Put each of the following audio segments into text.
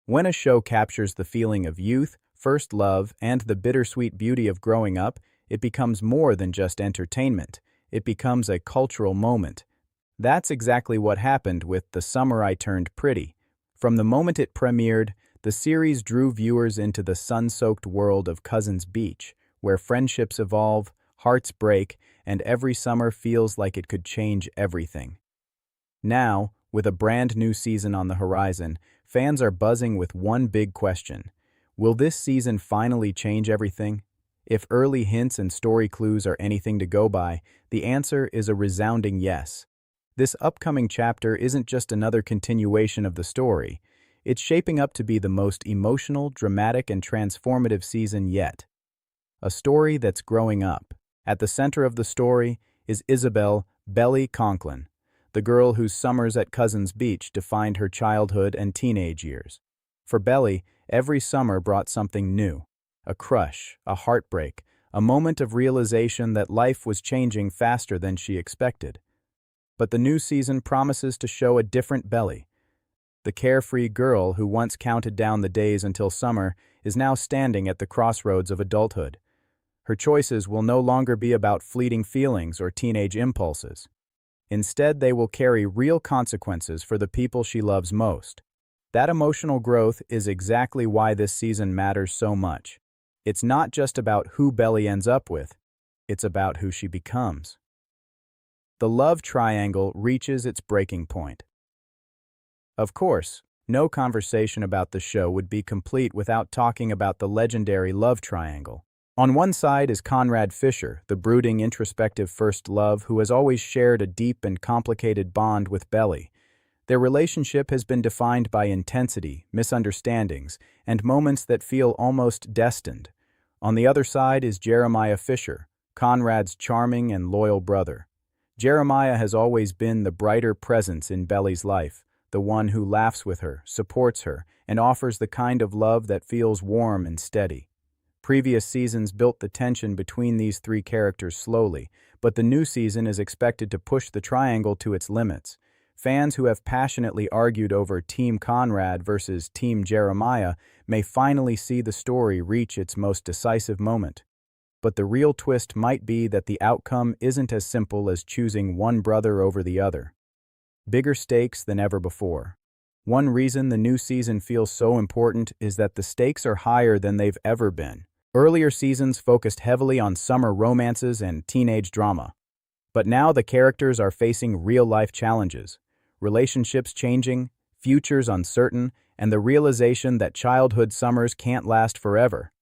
When a show captures the feeling of youth, first love, and the bittersweet beauty of growing up, it becomes more than just entertainment. It becomes a cultural moment. That's exactly what happened with The Summer I Turned Pretty. From the moment it premiered, the series drew viewers into the sun-soaked world of Cousins Beach, where friendships evolve, hearts break, and every summer feels like it could change everything. Now, with a brand new season on the horizon, fans are buzzing with one big question. Will this season finally change everything? If early hints and story clues are anything to go by, the answer is a resounding yes. This upcoming chapter isn't just another continuation of the story. It's shaping up to be the most emotional, dramatic, and transformative season yet. A story that's growing up. At the center of the story is Isabel "Belly" Conklin, the girl whose summers at Cousins Beach defined her childhood and teenage years. For Belly, every summer brought something new. A crush, a heartbreak, a moment of realization that life was changing faster than she expected. But the new season promises to show a different Belly. The carefree girl who once counted down the days until summer is now standing at the crossroads of adulthood. Her choices will no longer be about fleeting feelings or teenage impulses. Instead, they will carry real consequences for the people she loves most. That emotional growth is exactly why this season matters so much. It's not just about who Belly ends up with, it's about who she becomes. The love triangle reaches its breaking point. Of course, no conversation about the show would be complete without talking about the legendary love triangle. On one side is Conrad Fisher, the brooding, introspective first love who has always shared a deep and complicated bond with Belly. Their relationship has been defined by intensity, misunderstandings, and moments that feel almost destined. On the other side is Jeremiah Fisher, Conrad's charming and loyal brother. Jeremiah has always been the brighter presence in Belly's life, the one who laughs with her, supports her, and offers the kind of love that feels warm and steady. Previous seasons built the tension between these three characters slowly, but the new season is expected to push the triangle to its limits. Fans who have passionately argued over Team Conrad versus Team Jeremiah may finally see the story reach its most decisive moment. But the real twist might be that the outcome isn't as simple as choosing one brother over the other. Bigger stakes than ever before. One reason the new season feels so important is that the stakes are higher than they've ever been. Earlier seasons focused heavily on summer romances and teenage drama. But now the characters are facing real-life challenges. Relationships changing, futures uncertain, and the realization that childhood summers can't last forever.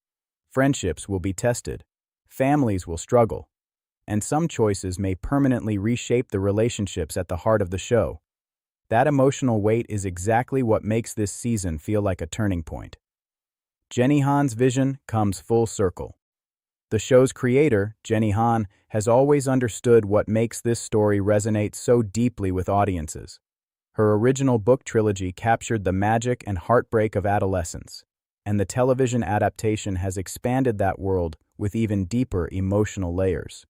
Friendships will be tested. Families will struggle. And some choices may permanently reshape the relationships at the heart of the show. That emotional weight is exactly what makes this season feel like a turning point. Jenny Han's vision comes full circle. The show's creator, Jenny Han, has always understood what makes this story resonate so deeply with audiences. Her original book trilogy captured the magic and heartbreak of adolescence, and the television adaptation has expanded that world with even deeper emotional layers.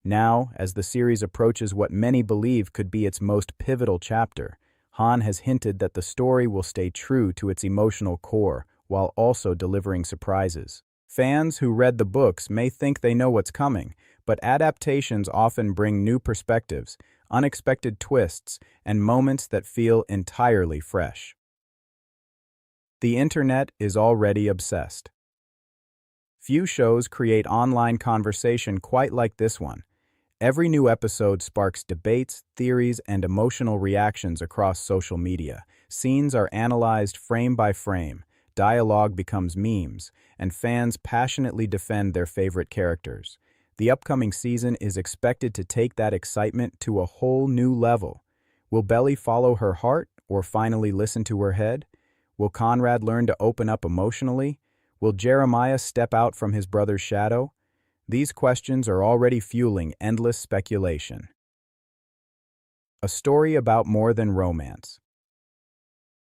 Now, as the series approaches what many believe could be its most pivotal chapter, Han has hinted that the story will stay true to its emotional core while also delivering surprises. Fans who read the books may think they know what's coming, but adaptations often bring new perspectives, unexpected twists, and moments that feel entirely fresh. The internet is already obsessed. Few shows create online conversation quite like this one. Every new episode sparks debates, theories, and emotional reactions across social media. Scenes are analyzed frame by frame, dialogue becomes memes, and fans passionately defend their favorite characters. The upcoming season is expected to take that excitement to a whole new level. Will Belly follow her heart or finally listen to her head? Will Conrad learn to open up emotionally? Will Jeremiah step out from his brother's shadow? These questions are already fueling endless speculation. A story about more than romance.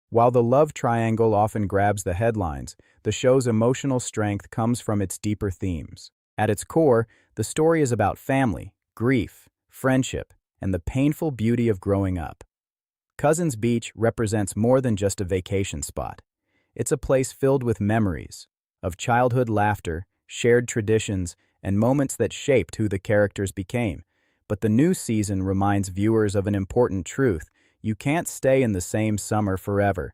While the love triangle often grabs the headlines, the show's emotional strength comes from its deeper themes. At its core, the story is about family, grief, friendship, and the painful beauty of growing up. Cousins Beach represents more than just a vacation spot. It's a place filled with memories of childhood laughter, shared traditions, and moments that shaped who the characters became. But the new season reminds viewers of an important truth. You can't stay in the same summer forever.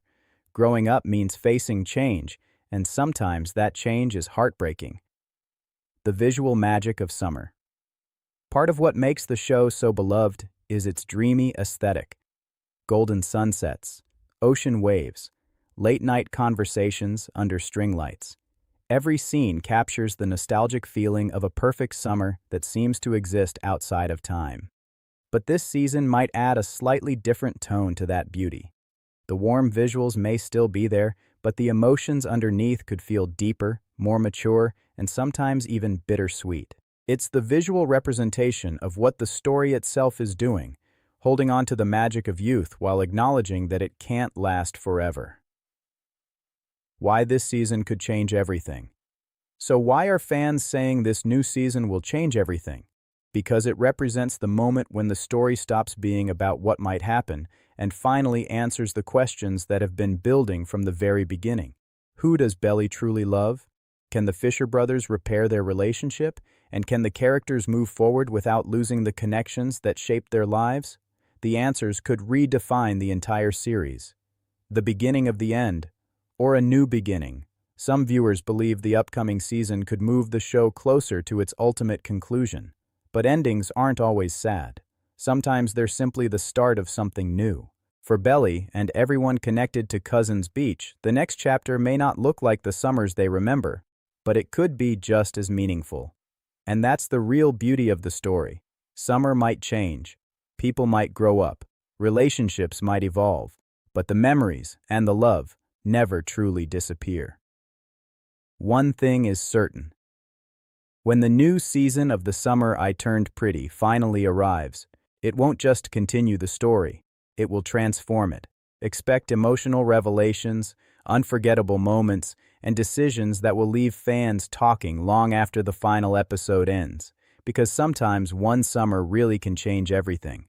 Growing up means facing change, and sometimes that change is heartbreaking. The visual magic of summer. Part of what makes the show so beloved is its dreamy aesthetic. Golden sunsets, ocean waves, late-night conversations under string lights. Every scene captures the nostalgic feeling of a perfect summer that seems to exist outside of time. But this season might add a slightly different tone to that beauty. The warm visuals may still be there, but the emotions underneath could feel deeper, more mature, and sometimes even bittersweet. It's the visual representation of what the story itself is doing, holding on to the magic of youth while acknowledging that it can't last forever. Why this season could change everything. So why are fans saying this new season will change everything? Because it represents the moment when the story stops being about what might happen and finally answers the questions that have been building from the very beginning. Who does Belly truly love? Can the Fisher brothers repair their relationship? And can the characters move forward without losing the connections that shaped their lives? The answers could redefine the entire series. The beginning of the end, or a new beginning. Some viewers believe the upcoming season could move the show closer to its ultimate conclusion. But endings aren't always sad. Sometimes they're simply the start of something new. For Belly and everyone connected to Cousins Beach, the next chapter may not look like the summers they remember, but it could be just as meaningful. And that's the real beauty of the story. Summer might change, people might grow up, relationships might evolve, but the memories and the love never truly disappear. One thing is certain. When the new season of The Summer I Turned Pretty finally arrives, it won't just continue the story, it will transform it. Expect emotional revelations, unforgettable moments, and decisions that will leave fans talking long after the final episode ends, because sometimes one summer really can change everything.